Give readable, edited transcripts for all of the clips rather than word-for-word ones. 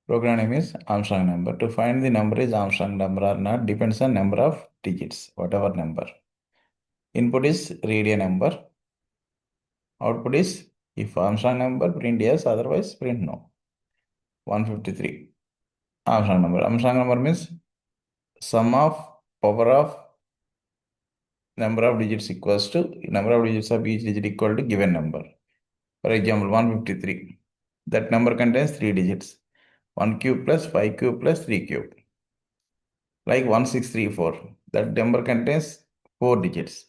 Program name is Armstrong number. To find the number is Armstrong number or not depends on number of digits, whatever number. Input is read a number. Output is if Armstrong number, print yes, otherwise print no. 153. Armstrong number. Armstrong number means sum of power of number of digits equals to number of digits of each digit equal to given number. For example, 153. That number contains 3 digits. 1 cube plus 5 cube plus 3 cube. Like 1634. That number contains 4 digits.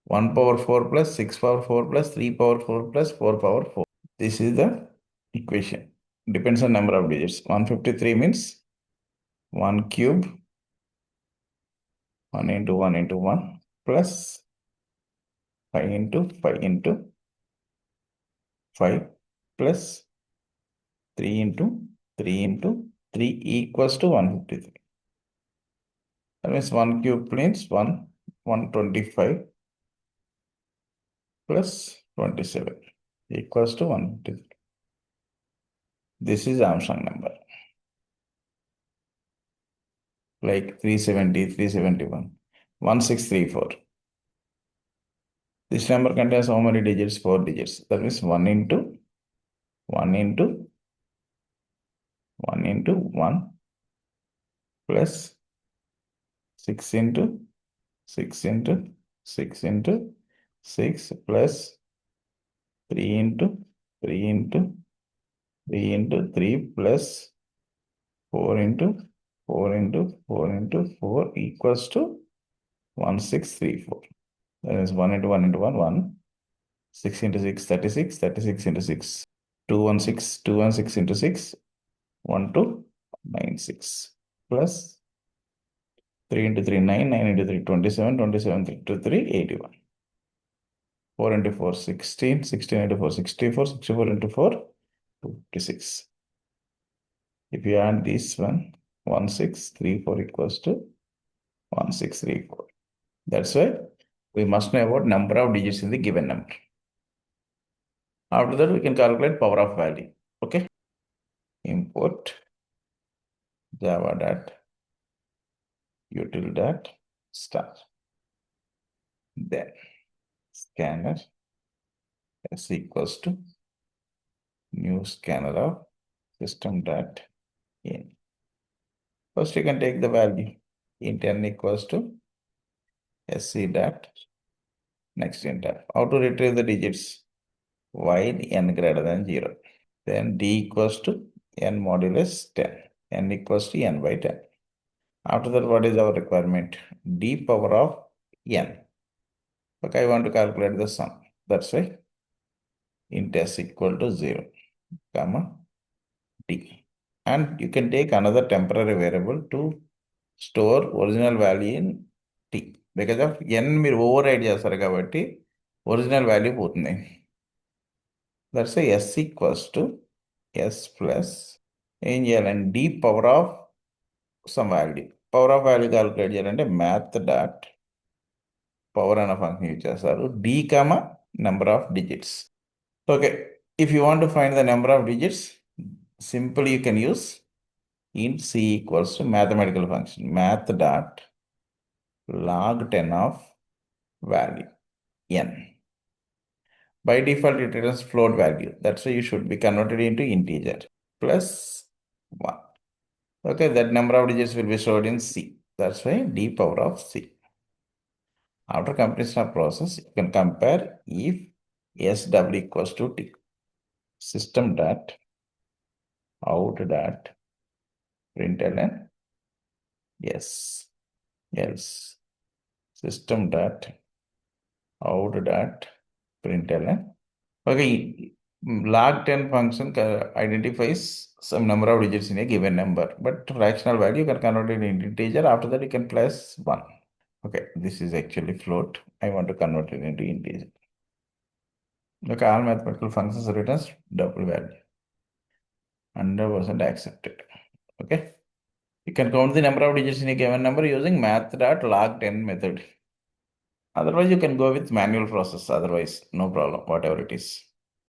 1 power 4 plus 6 power 4 plus 3 power 4 plus 4 power 4. This is the equation. Depends on number of digits. 153 means 1 cube 1 into 1 into 1 plus 5 into 5 into 5 plus 3 into 3 into 3 equals to 153. That means 1 cube means 125 plus 27 equals to 153. This is Armstrong number. Like 370, 371, 1634. This number contains how many digits? 4 digits. That means 1 into 1 into 1 into 1 plus 6 into 6 into 6 into 6 plus 3 into 3 into 3 into 3 plus 4 into 4 into 4 into 4 equals to 1634. That is 1 into 1 into 1, 1. 6 into 6, 36, 36 into 6. 216, 216 into 6, 1296 plus 3 into 3, 9, 9 into 3, 27, 27 into 3, 81. 4 into 4, 16, 16 into 4, 64, 64 into 4, 56. If you add this one, 1634 equals to 1634. That's why we must know about number of digits in the given number. After that, we can calculate power of value. Okay. Import java dot util dot star. Then scanner is equals to new scanner of system dot in. First, you can take the value. Int n equals to sc dot next int f. How to retrieve the digits? While n greater than 0. Then d equals to n modulus 10. N equals to n by 10. After that, what is our requirement? D power of n. Okay, I want to calculate the sum. That's why int s equal to 0, comma d. And you can take another temporary variable to store original value in t. Because of n మీరు override చేస్తారు కాబట్టి original value పోతుంది. That's why s equals to s plus ఏం చేయాలంటే d power of some value. Power of value calculate చేయాలంటే math dot power అనే function use చేస్తారు. d comma number of digits. Okay, if you want to find the number of digits, simply you can use int c equals to mathematical function math dot log 10 of value n. By default, it returns float value. That's why you should be converted into integer plus 1. Okay, that number of digits will be stored in C. That's why d power of C. After completion of process, you can compare if SW equals to T. System dot out dot println yes else system dot out dot println. Okay, log 10 function identifies some number of digits in a given number, but fractional value you can convert it into integer. After that, you can plus 1. Okay, this is actually float. I want to convert it into integer. Okay, all mathematical functions returns double value. 100% accepted. Okay. You can count the number of digits in a given number using math.log10 method. Otherwise, you can go with manual process. Otherwise, no problem, whatever it is.